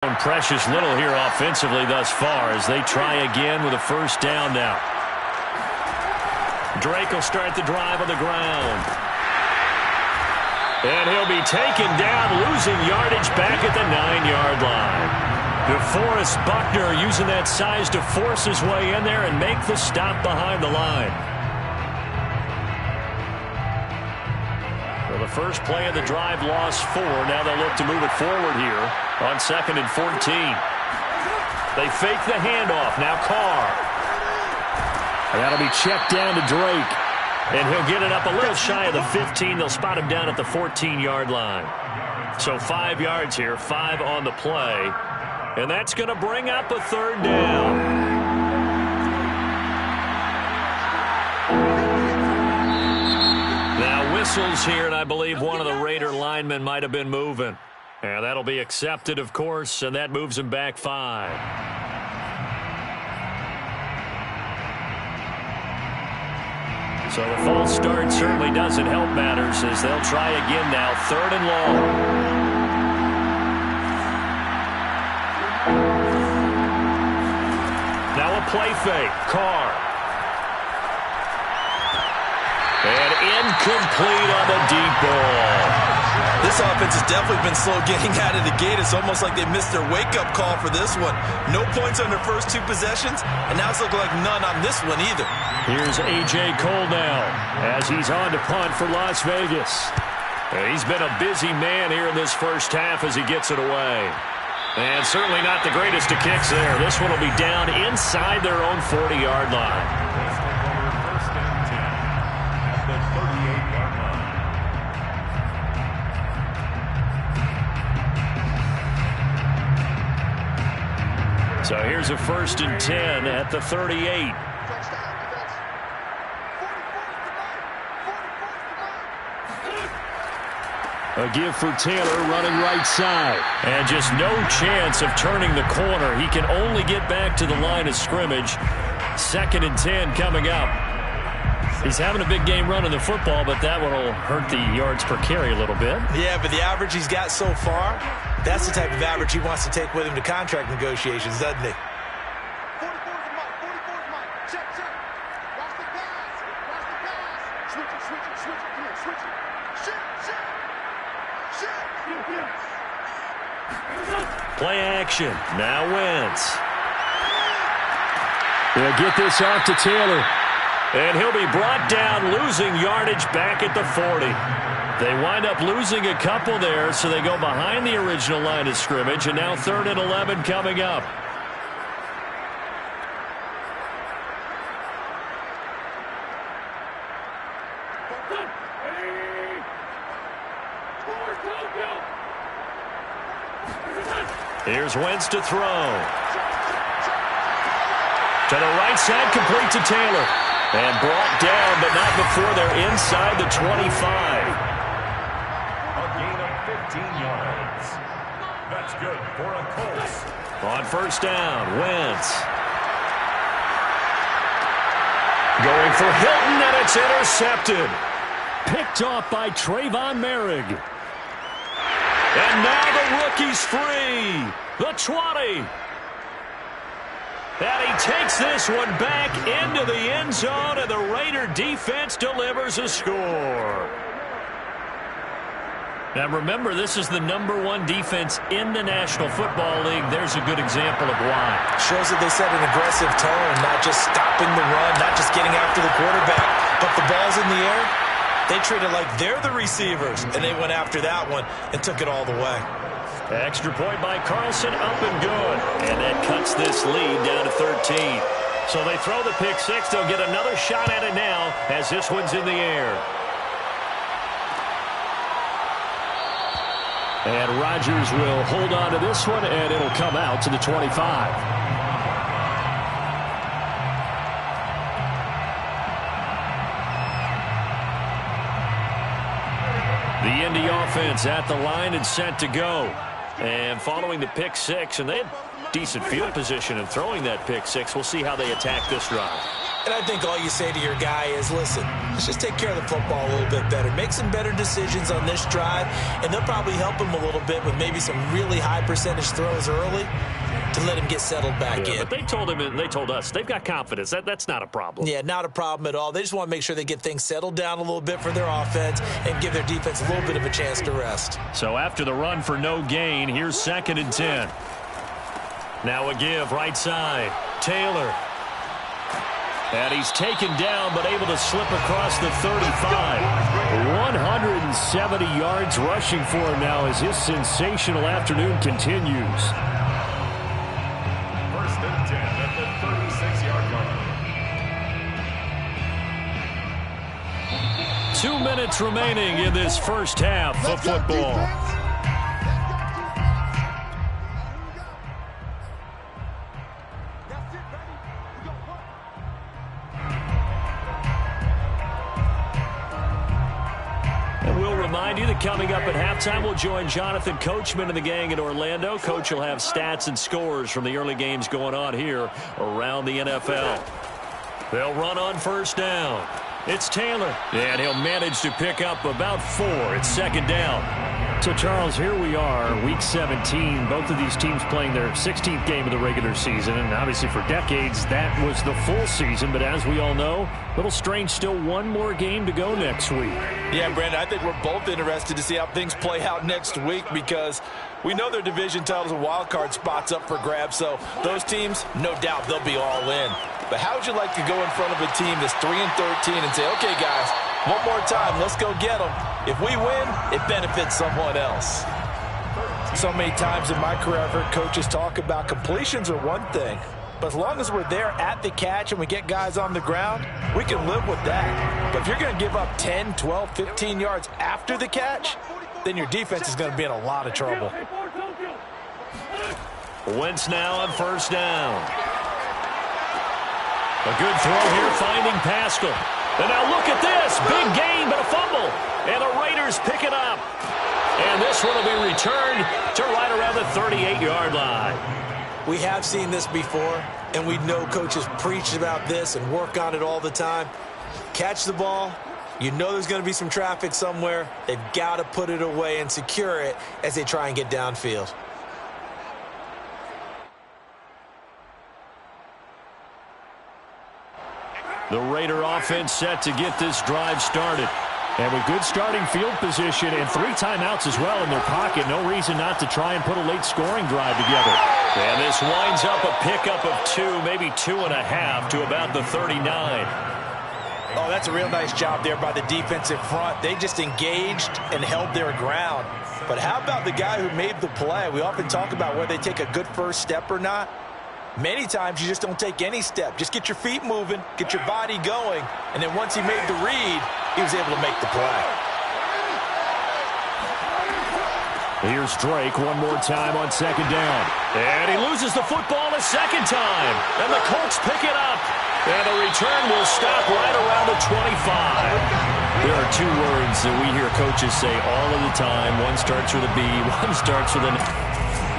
Precious little here offensively thus far as they try again with a first down now. Drake will start the drive on the ground. And he'll be taken down, losing yardage back at the 9-yard line. DeForest Buckner using that size to force his way in there and make the stop behind the line. Well, the first play of the drive lost 4. Now they'll look to move it forward here on 2nd and 14. They fake the handoff. Now Carr. And that'll be checked down to Drake. And he'll get it up a little shy of the 15. They'll spot him down at the 14-yard line. So 5 yards here, 5 on the play. And that's going to bring up a third down. Now whistles here, and I believe one of the Raider linemen might have been moving. And that'll be accepted, of course, and that moves him back 5. So the false start certainly doesn't help matters as they'll try again now. 3rd and long. Now a play fake. Carr. And incomplete on the deep ball. This offense has definitely been slow getting out of the gate. It's almost like they missed their wake-up call for this one. No points on their first 2 possessions, and now it's looking like none on this one either. Here's A.J. Cole now as he's on to punt for Las Vegas. And he's been a busy man here in this first half as he gets it away. And certainly not the greatest of kicks there. This one will be down inside their own 40-yard line. So here's a 1st and 10 at the 38. A give for Taylor running right side. And just no chance of turning the corner. He can only get back to the line of scrimmage. 2nd and 10 coming up. He's having a big game running the football, but that one will hurt the yards per carry a little bit. Yeah, but the average he's got so far, that's the type of average he wants to take with him to contract negotiations, doesn't he? Play action. Now Wentz. They'll get this off to Taylor. And he'll be brought down, losing yardage back at the 40. They wind up losing a couple there, so they go behind the original line of scrimmage, and now 3rd and 11 coming up. Here's Wentz to throw. To the right side, complete to Taylor. And brought down, but not before they're inside the 25. A gain of 15 yards. That's good for a Colts. On 1st down, Wentz. Going for Hilton, and it's intercepted. Picked off by Trayvon Merrick. And now the rookie's free. The 20. And he takes this one back into the end zone, and the Raider defense delivers a score. Now remember, this is the #1 defense in the National Football League. There's a good example of why. Shows that they set an aggressive tone, not just stopping the run, not just getting after the quarterback, but the ball's in the air. They treat it like they're the receivers, and they went after that one and took it all the way. Extra point by Carlson, up and good. And that cuts this lead down to 13. So they throw the pick six. They'll get another shot at it now as this one's in the air. And Rodgers will hold on to this one, and it'll come out to the 25. The Indy offense at the line and set to go. And following the pick six, and they had decent field position in throwing that pick six. We'll see how they attack this drive. And I think all you say to your guy is, listen, let's just take care of the football a little bit better. Make some better decisions on this drive, and they'll probably help him a little bit with maybe some really high percentage throws early to let him get settled back in. But they told him, and they told us, they've got confidence. That's not a problem. Yeah, not a problem at all. They just want to make sure they get things settled down a little bit for their offense and give their defense a little bit of a chance to rest. So after the run for no gain, here's 2nd and 10. Now a give, right side. Taylor. And he's taken down, but able to slip across the 35. 170 yards rushing for him now as his sensational afternoon continues. 1st and 10 at the 36-yard line. 2 minutes remaining in this first half of football. You that coming up at halftime, we'll join Jonathan Coachman and the gang in Orlando. Coach will have stats and scores from the early games going on here around the NFL. They'll run on 1st down. It's Taylor, and he'll manage to pick up about 4. It's 2nd down. So, Charles, here we are, Week 17. Both of these teams playing their 16th game of the regular season, and obviously for decades, that was the full season. But as we all know, a little strange, still one more game to go next week. Yeah, Brandon, I think we're both interested to see how things play out next week because we know their division titles and wild card spots up for grabs. So those teams, no doubt, they'll be all in. But how would you like to go in front of a team that's 3-13 and say, okay, guys, one more time, let's go get them. If we win, it benefits someone else. So many times in my career, I've heard coaches talk about completions are one thing. But as long as we're there at the catch and we get guys on the ground, we can live with that. But if you're going to give up 10, 12, 15 yards after the catch, then your defense is going to be in a lot of trouble. Wentz now on 1st down. A good throw here, finding Pascal. And now look at this. Big gain, but a fumble. And the Raiders pick it up. And this one will be returned to right around the 38-yard line. We have seen this before, and we know coaches preach about this and work on it all the time. Catch the ball. You know there's going to be some traffic somewhere. They've got to put it away and secure it as they try and get downfield. The Raider offense set to get this drive started. And with good starting field position and 3 timeouts as well in their pocket, no reason not to try and put a late scoring drive together. And this winds up a pickup of 2, maybe 2.5 to about the 39. Oh, that's a real nice job there by the defensive front. They just engaged and held their ground. But how about the guy who made the play? We often talk about whether they take a good first step or not. Many times you just don't take any step. Just get your feet moving, get your body going, and then once he made the read, he was able to make the play. Here's Drake one more time on 2nd down. And he loses the football a 2nd time. And the Colts pick it up. And the return will stop right around the 25. There are 2 words that we hear coaches say all of the time. One starts with a B, one starts with an A.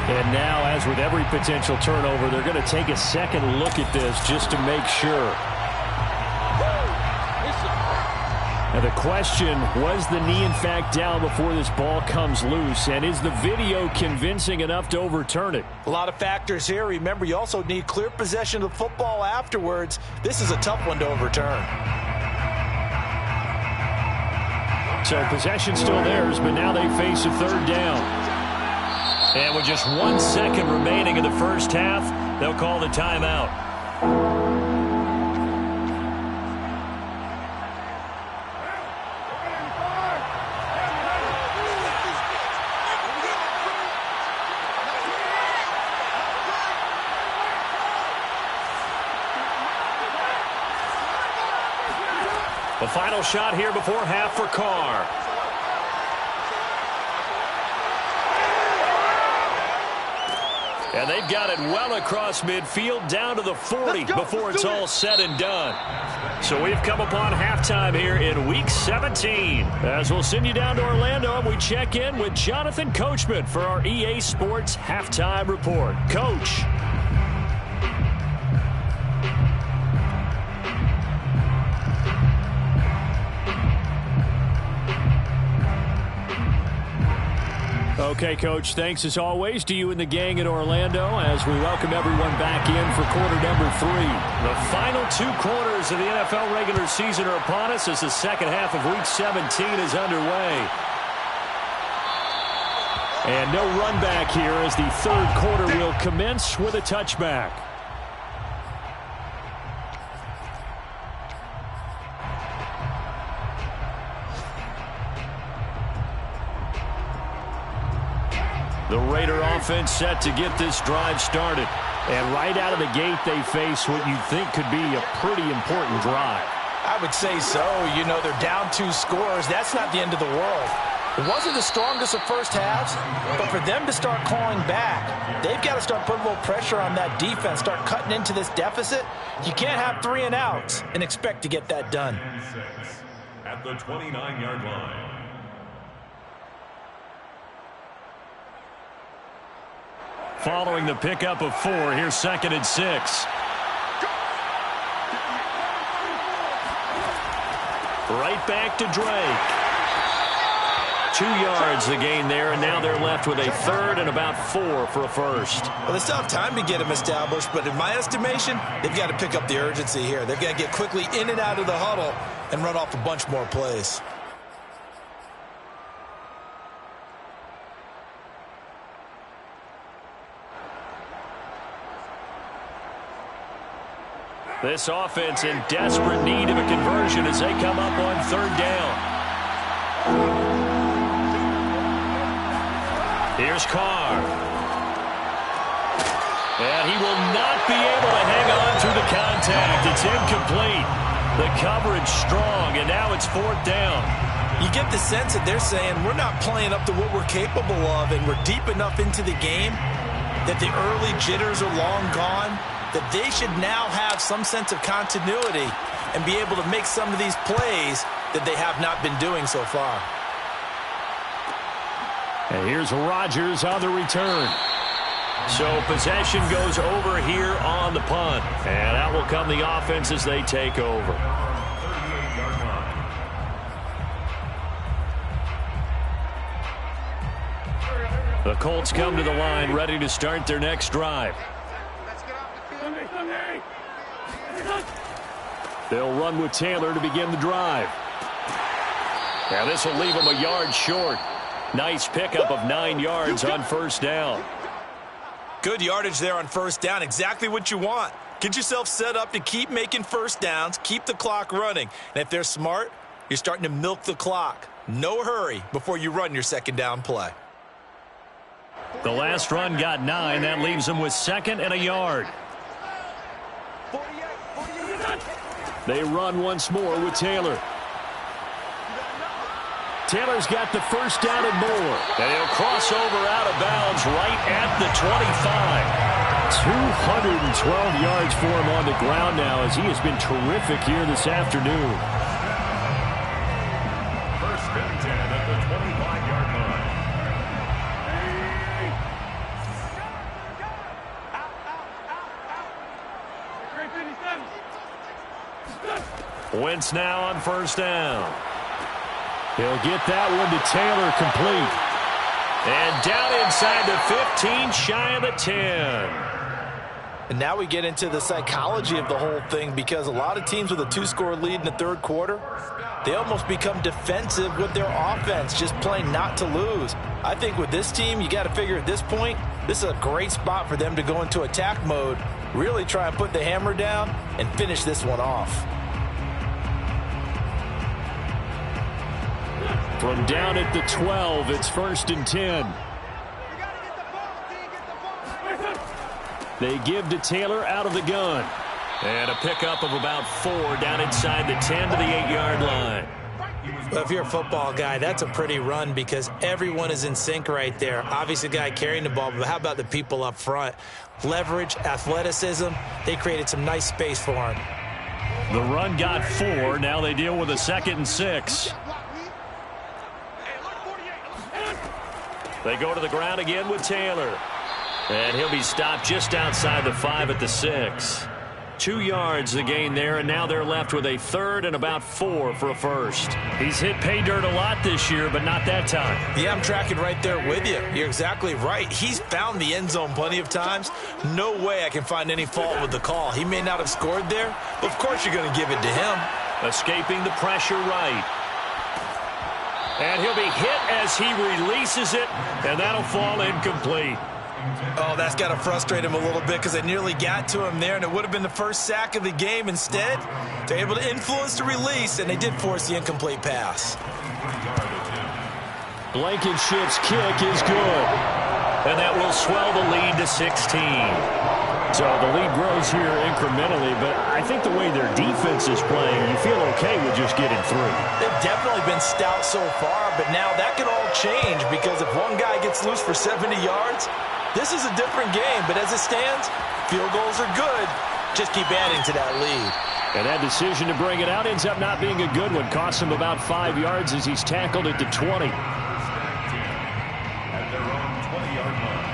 And now, as with every potential turnover, they're going to take a second look at this just to make sure. Now the question, was the knee in fact down before this ball comes loose? And is the video convincing enough to overturn it? A lot of factors here. Remember, you also need clear possession of the football afterwards. This is a tough one to overturn. So possession still theirs, but now they face a 3rd down. And with just 1 second remaining in the first half, they'll call the timeout. The final shot here before half for Carr. And they've got it well across midfield down to the 40 before it's all said and done. So we've come upon halftime here in Week 17. As we'll send you down to Orlando and we check in with Jonathan Coachman for our EA Sports Halftime Report. Coach. Okay, Coach, thanks as always to you and the gang at Orlando as we welcome everyone back in for quarter number 3. The final 2 quarters of the NFL regular season are upon us as the second half of Week 17 is underway. And no run back here as the third quarter will commence with a touchback. The Raider offense set to get this drive started. And right out of the gate, they face what you think could be a pretty important drive. I would say so. You know, they're down 2 scores. That's not the end of the world. It wasn't the strongest of first halves, but for them to start clawing back, they've got to start putting a little pressure on that defense, start cutting into this deficit. You can't have 3 and outs and expect to get that done. At the 29-yard line. Following the pickup of 4, here's 2nd and 6. Right back to Drake. 2 yards the gain there, and now they're left with a 3rd and about 4 for a first. Well, they still have time to get them established, but in my estimation, they've got to pick up the urgency here. They've got to get quickly in and out of the huddle and run off a bunch more plays. This offense in desperate need of a conversion as they come up on 3rd down. Here's Carr. And he will not be able to hang on through the contact. It's incomplete. The coverage strong, and now it's 4th down. You get the sense that they're saying we're not playing up to what we're capable of, and we're deep enough into the game that the early jitters are long gone, that they should now have some sense of continuity and be able to make some of these plays that they have not been doing so far. And here's Rodgers on the return. So possession goes over here on the punt. And out will come the offense as they take over. The Colts come to the line ready to start their next drive. They'll run with Taylor to begin the drive. Now this will leave them a yard short. Nice pickup of 9 yards on 1st down. Good yardage there on 1st down. Exactly what you want. Get yourself set up to keep making 1st downs, keep the clock running. And if they're smart, you're starting to milk the clock. No hurry before you run your 2nd down play. The last run got 9. That leaves them with 2nd and a yard. They run once more with Taylor. Taylor's got the 1st down and more. And he'll cross over out of bounds right at the 25. 212 yards for him on the ground now as he has been terrific here this afternoon. 1st and 10 at the 25-yard line. Wentz now on 1st down. He'll get that one to Taylor complete. And down inside the 15, shy of the 10. And now we get into the psychology of the whole thing, because a lot of teams with a 2-score lead in the 3rd quarter, they almost become defensive with their offense, just playing not to lose. I think with this team, you got to figure at this point, this is a great spot for them to go into attack mode, really try and put the hammer down and finish this one off. From down at the 12, it's 1st and 10. They give to Taylor out of the gun. And a pickup of about 4 down inside the 10 to the 8-yard line. Well, if you're a football guy, that's a pretty run because everyone is in sync right there. Obviously, the guy carrying the ball, but how about the people up front? Leverage, athleticism, they created some nice space for him. The run got 4. Now they deal with a 2nd and 6. They go to the ground again with Taylor. And he'll be stopped just outside the 5 at the 6. 2 yards the gain there, and now they're left with a third and about 4 for a first. He's hit pay dirt a lot this year, but not that time. Yeah, I'm tracking right there with you. You're exactly right. He's found the end zone plenty of times. No way I can find any fault with the call. He may not have scored there, but of course you're going to give it to him. Escaping the pressure right. And he'll be hit as he releases it, and that'll fall incomplete. Oh, that's got to frustrate him a little bit because they nearly got to him there, and it would have been the first sack of the game. Instead, they're able to influence the release, and they did force the incomplete pass. Blankenship's kick is good, and that will swell the lead to 16. So the lead grows here incrementally, but I think the way their defense is playing, you feel okay with just getting through. They've definitely been stout so far, but now that could all change because if one guy gets loose for 70 yards, this is a different game. But as it stands, field goals are good. Just keep adding to that lead. And that decision to bring it out ends up not being a good one. Costs him about 5 yards as he's tackled at the 20. At their own 20-yard line.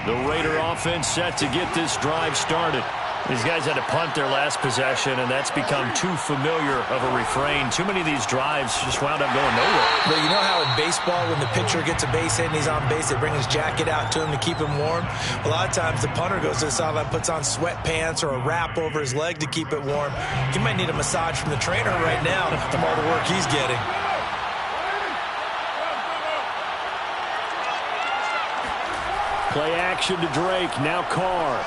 The Raider offense set to get this drive started. These guys had to punt their last possession, and that's become too familiar of a refrain. Too many of these drives just wound up going nowhere. But you know how in baseball, when the pitcher gets a base hit and he's on base, they bring his jacket out to him to keep him warm? A lot of times the punter goes to the sideline, puts on sweatpants or a wrap over his leg to keep it warm. He might need a massage from the trainer right now from all the work he's getting. Play action to Drake. Now Carr.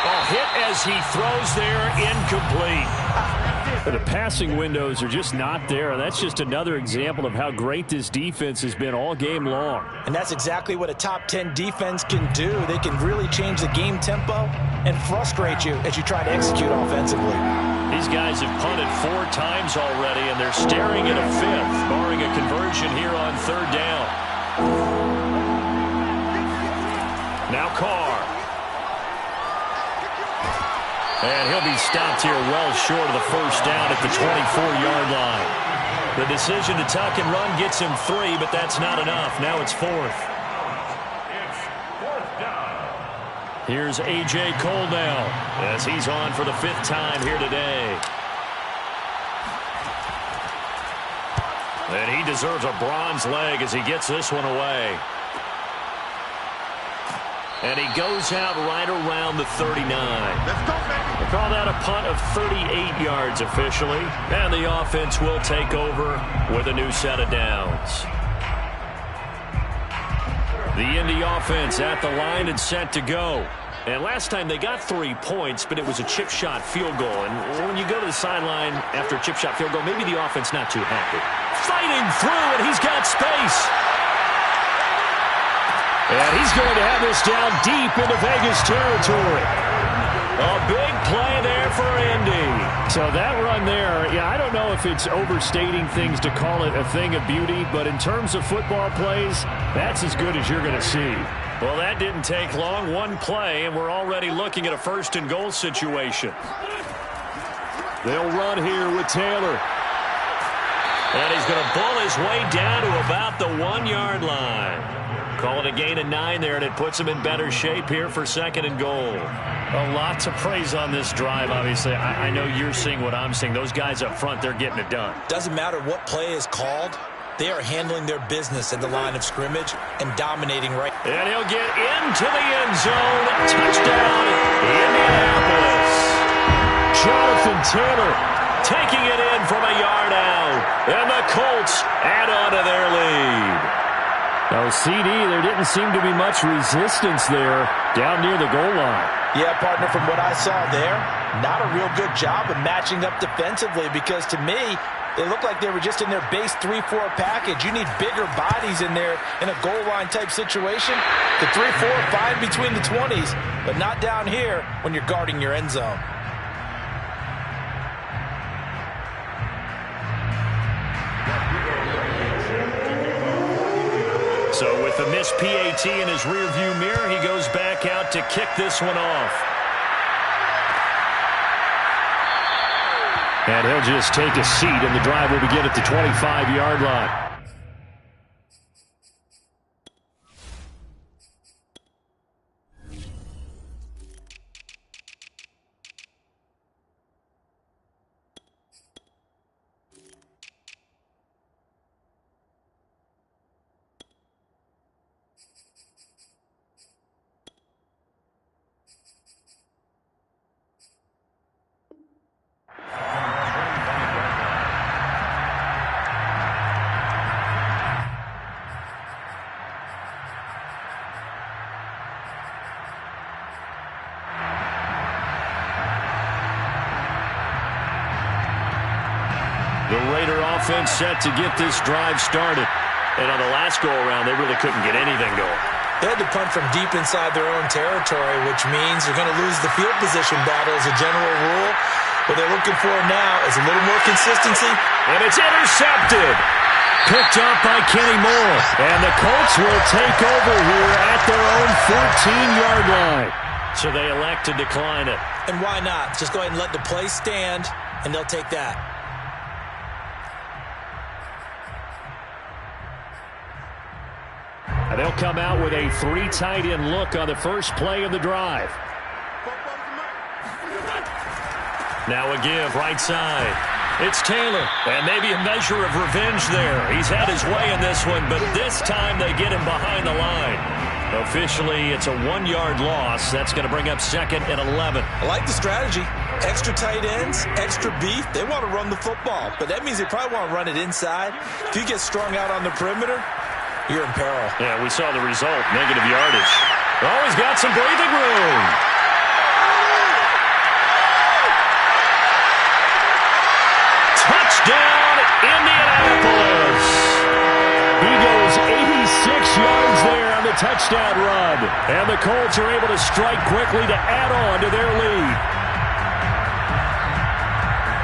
Oh, hit as he throws there. Incomplete. The passing windows are just not there. That's just another example of how great this defense has been all game long. And that's exactly what a top 10 defense can do. They can really change the game tempo and frustrate you as you try to execute offensively. These guys have punted 4 times already, and they're staring at a 5th, barring a conversion here on 3rd down. Now Carr. And he'll be stopped here well short of the first down at the 24-yard line. The decision to tuck and run gets him 3, but that's not enough. Now it's 4th. It's 4th down. Here's A.J. Cole now as he's on for the 5th time here today. And he deserves a bronze leg as he gets this one away. And he goes out right around the 39. Let's go, baby. We'll call that a punt of 38 yards officially. And the offense will take over with a new set of downs. The Indy offense at the line and set to go. And last time they got 3 points, but it was a chip shot field goal. And when you go to the sideline after a chip shot field goal, maybe the offense not too happy. Fighting through, and he's got space. And he's going to have this down deep into Vegas territory. A big play there for Indy. So that run there, yeah, I don't know if it's overstating things to call it a thing of beauty, but in terms of football plays, that's as good as you're going to see. Well, that didn't take long. One play, and we're already looking at a 1st and goal situation. They'll run here with Taylor. And he's going to bull his way down to about the 1-yard line. Call it a gain of 9 there, and it puts him in better shape here for 2nd and goal. A lot to praise on this drive, obviously. I know you're seeing what I'm seeing. Those guys up front, they're getting it done. Doesn't matter what play is called. They are handling their business at the line of scrimmage and dominating right. And he'll get into the end zone. Touchdown, Indianapolis. Jonathan Taylor taking it in from a yard out. And the Colts add on to their lead. Now, CD, there didn't seem to be much resistance there down near the goal line. Yeah, partner, from what I saw there, not a real good job of matching up defensively because to me, they look like they were just in their base 3-4 package. You need bigger bodies in there in a goal line type situation. The 3-4 fine between the 20s, but not down here when you're guarding your end zone. So with the missed PAT in his rearview mirror, he goes back out to kick this one off. And he'll just take a seat, and the drive will begin at the 25-yard line. Raider offense set to get this drive started. And on the last go-around, they really couldn't get anything going. They had to punt from deep inside their own territory, which means they're going to lose the field position battle as a general rule. What they're looking for now is a little more consistency. And it's intercepted. Picked up by Kenny Moore. And the Colts will take over here at their own 14-yard line. So they elect to decline it. And why not? Just go ahead and let the play stand, and they'll take that. And they'll come out with a 3 tight end look on the first play of the drive. Now a give right side. It's Taylor. And maybe a measure of revenge there. He's had his way in this one, but this time they get him behind the line. Officially, it's a 1-yard loss. That's going to bring up second and 11. I like the strategy. Extra tight ends, extra beef. They want to run the football, but that means they probably want to run it inside. If you get strung out on the perimeter, you're in peril. Yeah, we saw the result. Negative yardage. Oh, he's got some breathing room. Touchdown, Indianapolis. He goes 86 yards there on the touchdown run. And the Colts are able to strike quickly to add on to their lead.